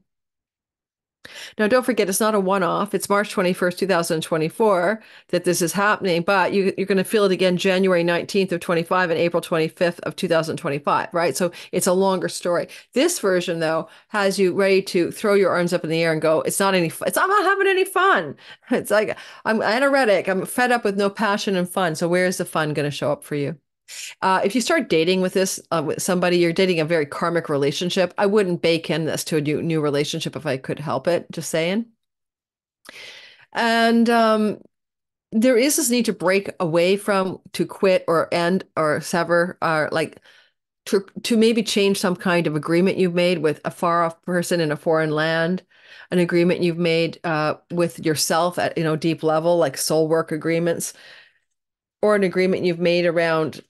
Now, don't forget, it's not a one-off. It's March 21st, 2024 that this is happening, but you're going to feel it again January 19th of 25 and April 25th of 2025, right? So it's a longer story. This version, though, has you ready to throw your arms up in the air and go, it's not having any fun. It's like, I'm anoretic. I'm fed up with no passion and fun. So where is the fun going to show up for you? If you start dating with somebody, you're dating a very karmic relationship. I wouldn't bake in this to a new relationship if I could help it, just saying. And there is this need to break away from, to quit or end or sever, or like to maybe change some kind of agreement you've made with a far off person in a foreign land, an agreement you've made with yourself at deep level, like soul work agreements, or an agreement you've made around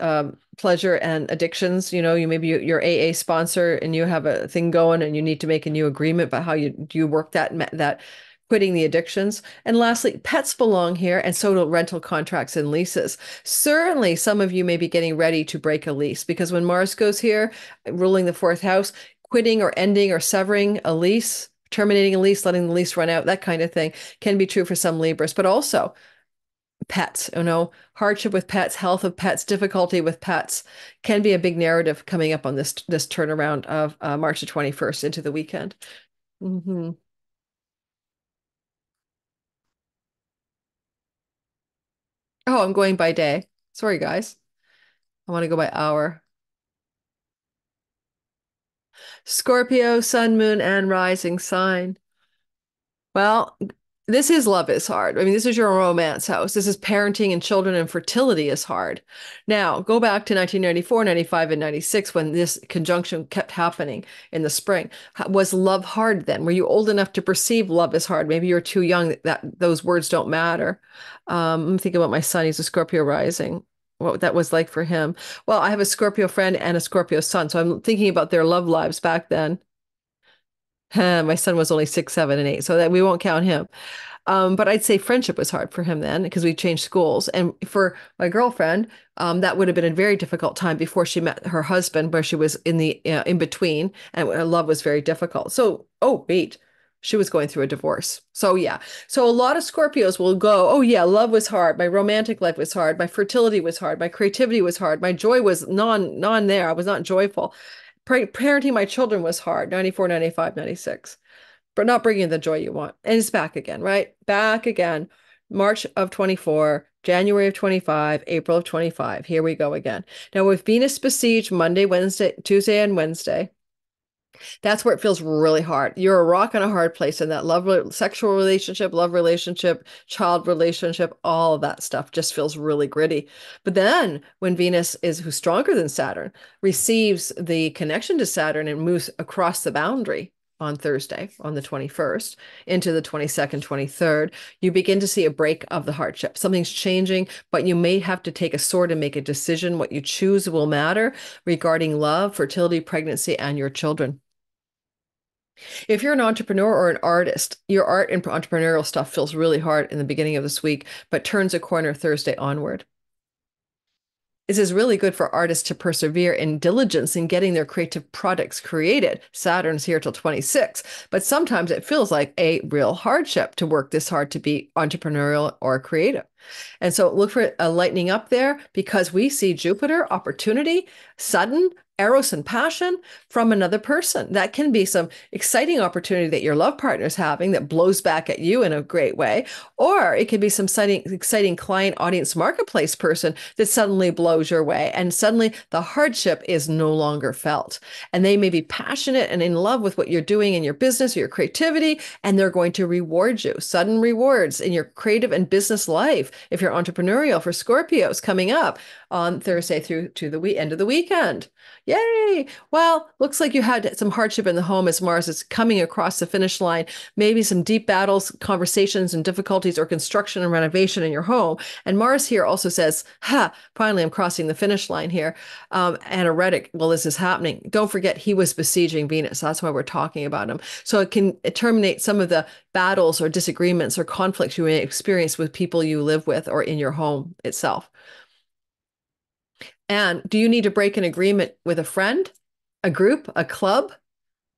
pleasure and addictions. Maybe your AA sponsor and you have a thing going and you need to make a new agreement about how you work that quitting the addictions. And lastly, pets belong here, and so do rental contracts and leases. Certainly, some of you may be getting ready to break a lease because when Mars goes here, ruling the fourth house, quitting or ending or severing a lease, terminating a lease, letting the lease run out, that kind of thing can be true for some Libras, but also pets, hardship with pets, health of pets, difficulty with pets can be a big narrative coming up on this turnaround of March the 21st into the weekend. Mm-hmm. Oh, I'm going by day. Sorry, guys. I want to go by hour. Scorpio, sun, moon, and rising sign. Well, this is love is hard. I mean, this is your romance house. This is parenting and children and fertility is hard. Now, go back to 1994, 95, and 96 when this conjunction kept happening in the spring. Was love hard then? Were you old enough to perceive love is hard? Maybe you're too young that those words don't matter. I'm thinking about my son. He's a Scorpio rising. What that was like for him. Well, I have a Scorpio friend and a Scorpio son, so I'm thinking about their love lives back then. My son was only 6, 7, and 8, so that we won't count him. But I'd say friendship was hard for him then because we changed schools. And for my girlfriend, that would have been a very difficult time before she met her husband, where she was in the in between, and love was very difficult. So, oh, wait, she was going through a divorce. So yeah, so a lot of Scorpios will go, oh yeah, love was hard. My romantic life was hard. My fertility was hard. My creativity was hard. My joy was non there. I was not joyful. Parenting my children was hard, 94, 95, 96, but not bringing the joy you want. And it's back again, right? Back again. March of 24, January of 25, April of 25. Here we go again. Now with Venus besieged Monday, Wednesday, Tuesday, and Wednesday, that's where it feels really hard. You're a rock in a hard place in that sexual relationship, love relationship, child relationship, all of that stuff just feels really gritty. But then when Venus who's stronger than Saturn, receives the connection to Saturn and moves across the boundary on Thursday, on the 21st, into the 22nd, 23rd, you begin to see a break of the hardship. Something's changing, but you may have to take a sword and make a decision. What you choose will matter regarding love, fertility, pregnancy, and your children. If you're an entrepreneur or an artist, your art and entrepreneurial stuff feels really hard in the beginning of this week, but turns a corner Thursday onward. This is really good for artists to persevere in diligence in getting their creative products created. Saturn's here till 26, but sometimes it feels like a real hardship to work this hard to be entrepreneurial or creative. And so look for a lightening up there because we see Jupiter, opportunity, sudden, Eros and passion from another person. That can be some exciting opportunity that your love partner is having that blows back at you in a great way. Or it could be some exciting client, audience, marketplace person that suddenly blows your way. And suddenly the hardship is no longer felt. And they may be passionate and in love with what you're doing in your business or your creativity, and they're going to reward you. Sudden rewards in your creative and business life. If you're entrepreneurial, for Scorpios coming up on Thursday through to the end of the weekend. Yay! Well, looks like you had some hardship in the home as Mars is coming across the finish line. Maybe some deep battles, conversations, and difficulties or construction and renovation in your home. And Mars here also says, finally, I'm crossing the finish line here. Anoretic, well, this is happening. Don't forget, he was besieging Venus. That's why we're talking about him. So it can terminate some of the battles or disagreements or conflicts you may experience with people you live with or in your home itself. And do you need to break an agreement with a friend, a group, a club,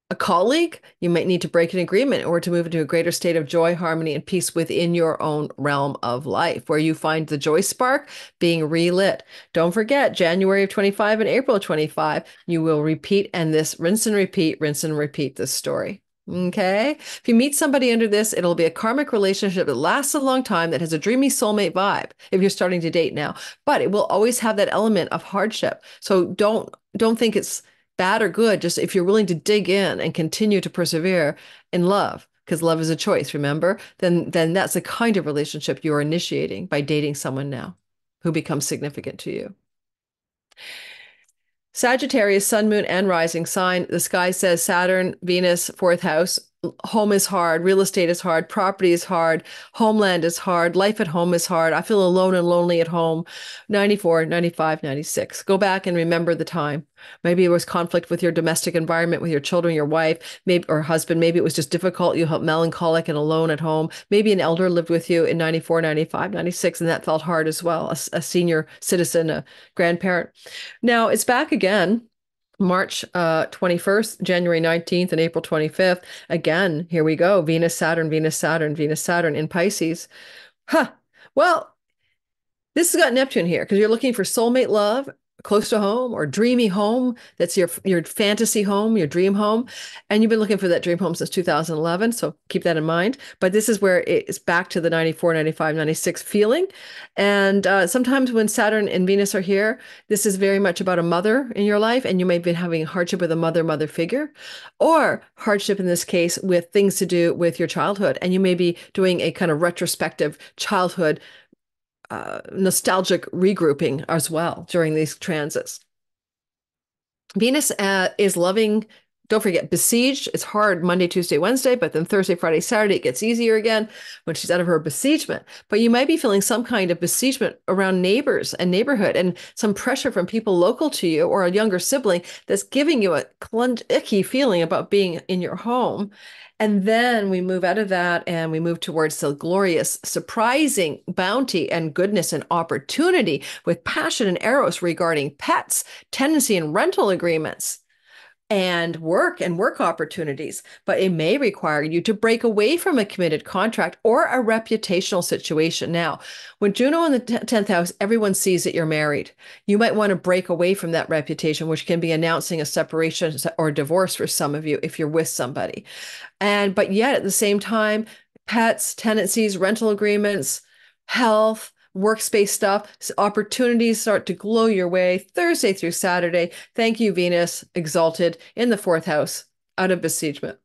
a colleague? You might need to break an agreement or to move into a greater state of joy, harmony, and peace within your own realm of life, where you find the joy spark being relit. Don't forget, January of 25 and April of 25, you will repeat, and this rinse and repeat this story. Okay. If you meet somebody under this, it'll be a karmic relationship that lasts a long time, that has a dreamy soulmate vibe if you're starting to date now, but it will always have that element of hardship. So don't think it's bad or good. Just if you're willing to dig in and continue to persevere in love, because love is a choice, remember, then that's the kind of relationship you're initiating by dating someone now who becomes significant to you. Sagittarius, sun, moon, and rising sign. The sky says Saturn, Venus, fourth house. Home is hard. Real estate is hard. Property is hard. Homeland is hard. Life at home is hard. I feel alone and lonely at home. 94, 95, 96. Go back and remember the time. Maybe it was conflict with your domestic environment, with your children, your wife, maybe or husband. Maybe it was just difficult. You felt melancholic and alone at home. Maybe an elder lived with you in 94, 95, 96, and that felt hard as well. A senior citizen, a grandparent. Now it's back again. March 21st, January 19th, and April 25th. Again, here we go. Venus, Saturn, Venus, Saturn, Venus, Saturn in Pisces. Well, this has got Neptune here because you're looking for soulmate love, close to home or dreamy home. That's your fantasy home, your dream home. And you've been looking for that dream home since 2011. So keep that in mind. But this is where it's back to the 94, 95, 96 feeling. And sometimes when Saturn and Venus are here, this is very much about a mother in your life. And you may have been having hardship with a mother figure, or hardship in this case with things to do with your childhood. And you may be doing a kind of retrospective childhood nostalgic regrouping as well during these transits. Venus is loving, don't forget, besieged. It's hard Monday, Tuesday, Wednesday, but then Thursday, Friday, Saturday, it gets easier again when she's out of her besiegement. But you might be feeling some kind of besiegement around neighbors and neighborhood and some pressure from people local to you or a younger sibling that's giving you a icky feeling about being in your home. And then we move out of that and we move towards the glorious, surprising bounty and goodness and opportunity with passion and eros regarding pets, tenancy and rental agreements, and work opportunities. But it may require you to break away from a committed contract or a reputational situation. Now, when Juno in the 10th house, everyone sees that you're married. You might want to break away from that reputation, which can be announcing a separation or divorce for some of you if you're with somebody. But yet at the same time, pets, tenancies, rental agreements, health, workspace stuff, opportunities start to glow your way Thursday through Saturday. Thank you, Venus, exalted in the fourth house, out of besiegement.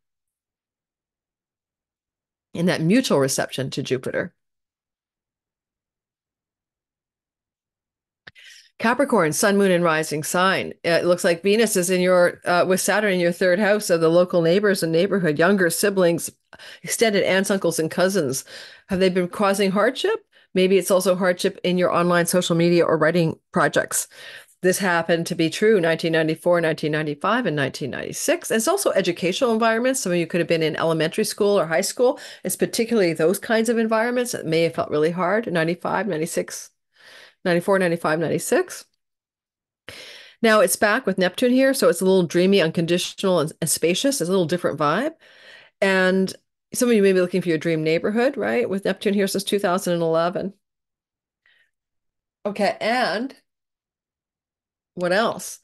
In that mutual reception to Jupiter. Capricorn, sun, moon, and rising sign. It looks like Venus is in your, with Saturn in your third house of the local neighbors and neighborhood, younger siblings, extended aunts, uncles, and cousins. Have they been causing hardship? Maybe it's also hardship in your online social media or writing projects. This happened to be true 1994, 1995, and 1996. It's also educational environments. Some of you could have been in elementary school or high school. It's particularly those kinds of environments that may have felt really hard, 95, 96, 94, 95, 96. Now it's back with Neptune here, so it's a little dreamy, unconditional, and spacious. It's a little different vibe. And some of you may be looking for your dream neighborhood, right? With Neptune here since 2011. Okay, and what else?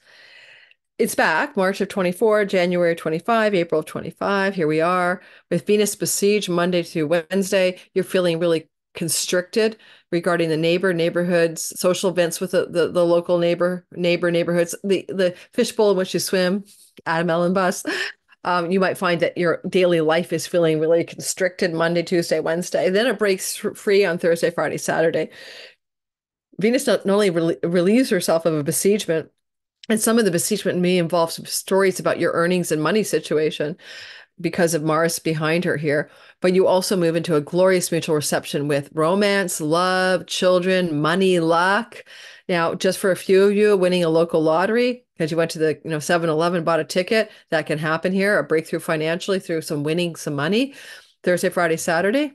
It's back, March of 24, January 25, April of 25. Here we are with Venus besieged Monday through Wednesday. You're feeling really constricted regarding the neighborhoods, social events with the local neighborhoods, the fishbowl in which you swim, Adam Ellen bus. You might find that your daily life is feeling really constricted Monday, Tuesday, Wednesday. Then it breaks free on Thursday, Friday, Saturday. Venus not only relieves herself of a besiegement, and some of the besiegement may involve some stories about your earnings and money situation because of Mars behind her here. But you also move into a glorious mutual reception with romance, love, children, money, luck. Now, just for a few of you, winning a local lottery because you went to the 7-Eleven, bought a ticket, that can happen here. A breakthrough financially through winning some money. Thursday, Friday, Saturday.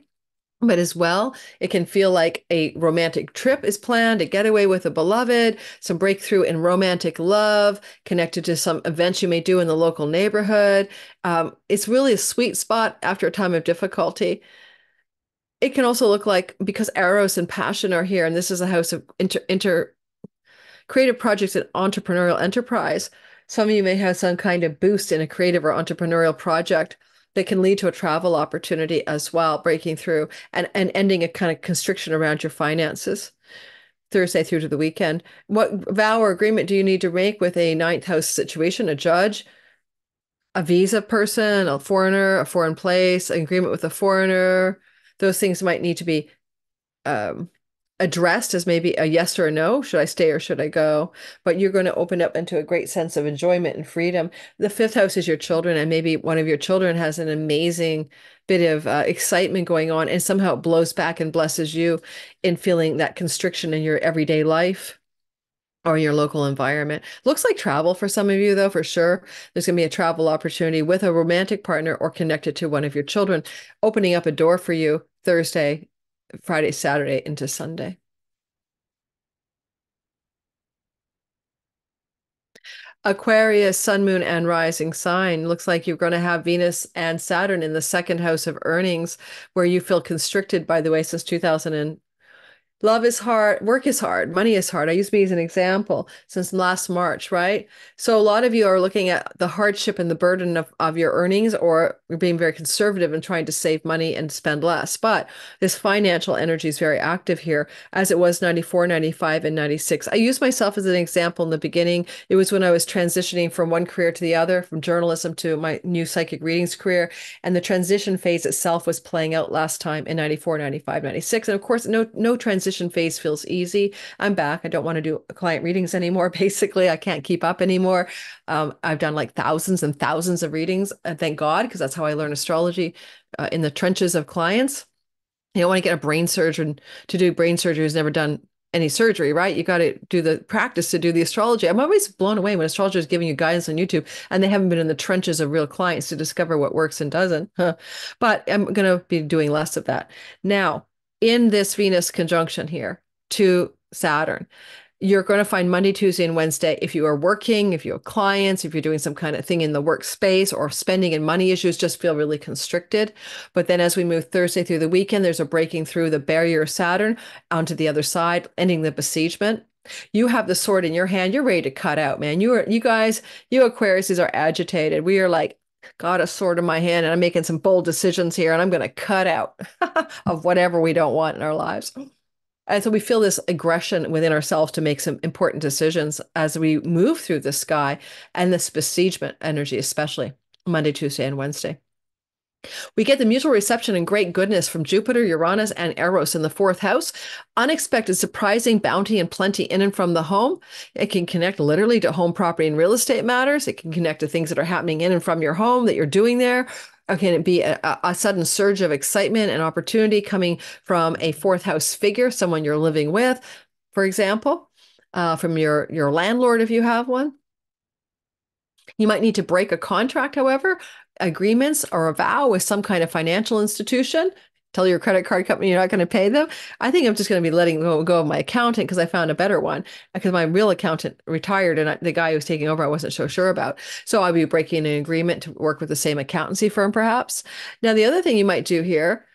But as well, it can feel like a romantic trip is planned, a getaway with a beloved, some breakthrough in romantic love, connected to some events you may do in the local neighborhood. It's really a sweet spot after a time of difficulty. It can also look like, because Eros and passion are here, and this is a house of inter creative projects and entrepreneurial enterprise. Some of you may have some kind of boost in a creative or entrepreneurial project that can lead to a travel opportunity as well, breaking through and ending a kind of constriction around your finances. Thursday through to the weekend. What vow or agreement do you need to make with a ninth house situation, a judge, a visa person, a foreigner, a foreign place, an agreement with a foreigner? Those things might need to be um, addressed as maybe a yes or a no. Should I stay or should I go? But you're going to open up into a great sense of enjoyment and freedom. The fifth house is your children, and maybe one of your children has an amazing bit of excitement going on, and somehow it blows back and blesses you in feeling that constriction in your everyday life or your local environment. Looks like travel for some of you, though, for sure. There's going to be a travel opportunity with a romantic partner or connected to one of your children, opening up a door for you Thursday, Friday, Saturday into Sunday. Aquarius, sun, moon, and rising sign. Looks like you're going to have Venus and Saturn in the second house of earnings, where you feel constricted, by the way, since 2000. Love is hard, work is hard, money is hard. I use me as an example since last March, right? So a lot of you are looking at the hardship and the burden of your earnings, or you're being very conservative and trying to save money and spend less. But this financial energy is very active here, as it was 94, 95, and 96. I use myself as an example in the beginning. It was when I was transitioning from one career to the other, from journalism to my new psychic readings career. And the transition phase itself was playing out last time in 94, 95, 96. And of course, no transition phase feels easy. I'm back. I don't want to do client readings anymore. Basically, I can't keep up anymore. I've done like thousands and thousands of readings, thank God, because that's how I learn astrology in the trenches of clients. You don't want to get a brain surgeon to do brain surgery who's never done any surgery, right? You got to do the practice to do the astrology. I'm always blown away when astrologers giving you guidance on YouTube and they haven't been in the trenches of real clients to discover what works and doesn't. But I'm going to be doing less of that. Now, in this Venus conjunction here to Saturn, you're going to find Monday, Tuesday, and Wednesday, if you are working, if you have clients, if you're doing some kind of thing in the workspace, or spending and money issues just feel really constricted. But then as we move Thursday through the weekend, there's a breaking through the barrier of Saturn onto the other side, ending the besiegement. You have the sword in your hand. You're ready to cut out, man. You Aquariuses are agitated. We are like, got a sword in my hand and I'm making some bold decisions here and I'm going to cut out of whatever we don't want in our lives. And so we feel this aggression within ourselves to make some important decisions as we move through the sky, and this besiegement energy, especially Monday, Tuesday, and Wednesday. We get the mutual reception and great goodness from Jupiter, Uranus, and Eros in the fourth house. Unexpected, surprising bounty and plenty in and from the home. It can connect literally to home property and real estate matters. It can connect to things that are happening in and from your home that you're doing there. Or can it be a sudden surge of excitement and opportunity coming from a fourth house figure, someone you're living with, for example, from your landlord if you have one? You might need to break a contract, however, agreements or a vow with some kind of financial institution. Tell your credit card company you're not going to pay them. I think I'm just going to be letting go of my accountant because I found a better one, because my real accountant retired and the guy who was taking over I wasn't so sure about. So I'll be breaking an agreement to work with the same accountancy firm, perhaps. Now, the other thing you might do here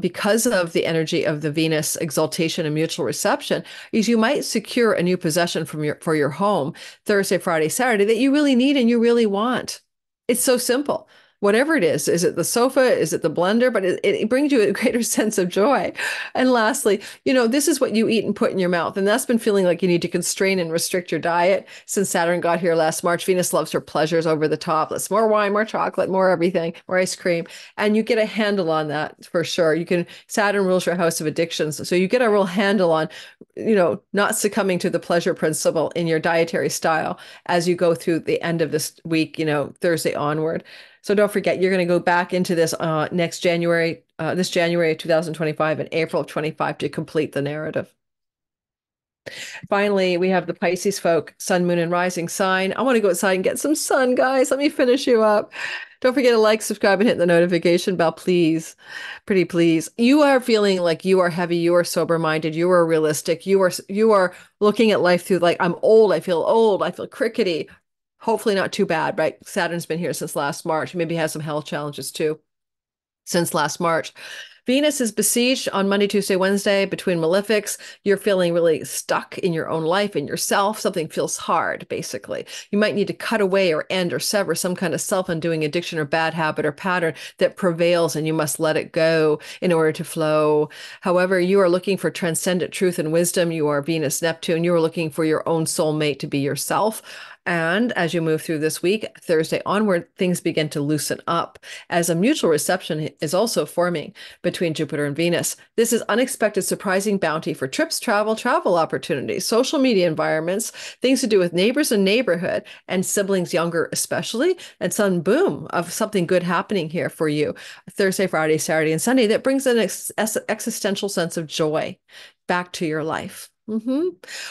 because of the energy of the Venus exaltation and mutual reception, is you might secure a new possession for your home Thursday, Friday, Saturday that you really need and you really want. It's so simple. Whatever it is it the sofa? Is it the blender? But it brings you a greater sense of joy. And lastly, this is what you eat and put in your mouth. And that's been feeling like you need to constrain and restrict your diet since Saturn got here last March. Venus loves her pleasures over the top. Let's more wine, more chocolate, more everything, more ice cream. And you get a handle on that for sure. Saturn rules your house of addictions. So you get a real handle on, not succumbing to the pleasure principle in your dietary style as you go through the end of this week, Thursday onward. So don't forget, you're going to go back into this this January of 2025 and April of 25 to complete the narrative. Finally, we have the Pisces folk, sun, moon, and rising sign. I want to go outside and get some sun, guys. Let me finish you up. Don't forget to like, subscribe, and hit the notification bell, please. Pretty please. You are feeling like you are heavy, you are sober-minded, you are realistic, you are looking at life through like, I'm old, I feel crickety. Hopefully not too bad, right? Saturn's been here since last March. Maybe has some health challenges too since last March. Venus is besieged on Monday, Tuesday, Wednesday between malefics. You're feeling really stuck in your own life, in yourself. Something feels hard, basically. You might need to cut away or end or sever some kind of self-undoing addiction or bad habit or pattern that prevails, and you must let it go in order to flow. However, you are looking for transcendent truth and wisdom. You are Venus, Neptune. You are looking for your own soulmate to be yourself. And as you move through this week, Thursday onward, things begin to loosen up as a mutual reception is also forming between Jupiter and Venus. This is unexpected, surprising bounty for trips, travel opportunities, social media environments, things to do with neighbors and neighborhood, and siblings younger especially, and some boom of something good happening here for you Thursday, Friday, Saturday, and Sunday that brings an existential sense of joy back to your life.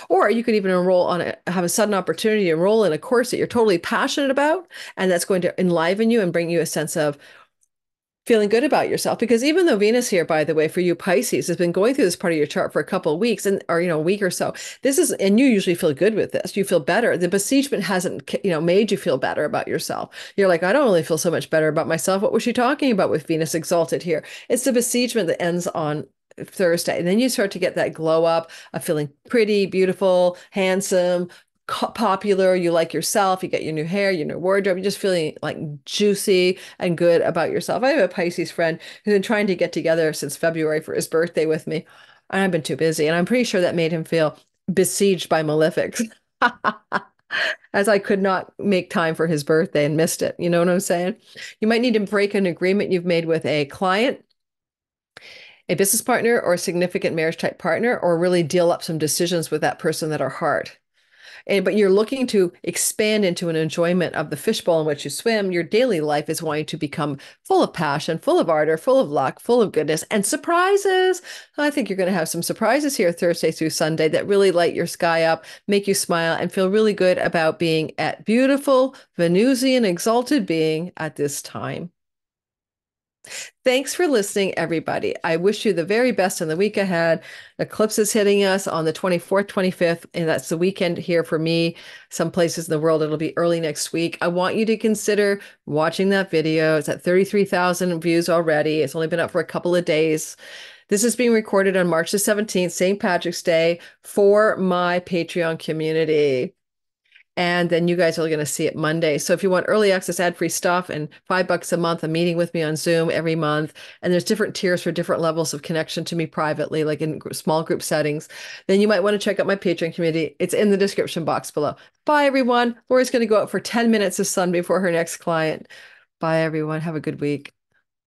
Or you could even have a sudden opportunity to enroll in a course that you're totally passionate about, and that's going to enliven you and bring you a sense of feeling good about yourself. Because even though Venus here, by the way, for you Pisces, has been going through this part of your chart for a couple of weeks or a week or so, and you usually feel good with this. You feel better. The besiegement hasn't, made you feel better about yourself. You're like, I don't really feel so much better about myself. What was she talking about with Venus exalted here? It's the besiegement that ends on Thursday. And then you start to get that glow up of feeling pretty, beautiful, handsome, popular. You like yourself. You get your new hair, your new wardrobe. You're just feeling like juicy and good about yourself. I have a Pisces friend who's been trying to get together since February for his birthday with me. And I've been too busy. And I'm pretty sure that made him feel besieged by malefics. As I could not make time for his birthday and missed it. You know what I'm saying? You might need to break an agreement you've made with a client, a business partner, or a significant marriage type partner, or really deal up some decisions with that person that are hard. But you're looking to expand into an enjoyment of the fishbowl in which you swim. Your daily life is wanting to become full of passion, full of ardor, full of luck, full of goodness, and surprises. I think you're going to have some surprises here Thursday through Sunday that really light your sky up, make you smile, and feel really good about being at beautiful, Venusian, exalted being at this time. Thanks for listening, everybody. I wish you the very best in the week ahead. Eclipse is hitting us on the 24th, 25th, and that's the weekend here for me. Some places in the world, it'll be early next week. I want you to consider watching that video. It's at 33,000 views already. It's only been up for a couple of days. This is being recorded on March the 17th, St. Patrick's Day, for my Patreon community. And then you guys are going to see it Monday. So if you want early access, ad-free stuff, and $5 a month, a meeting with me on Zoom every month, and there's different tiers for different levels of connection to me privately, like in small group settings, then you might want to check out my Patreon community. It's in the description box below. Bye, everyone. Lori's going to go out for 10 minutes of sun before her next client. Bye, everyone. Have a good week.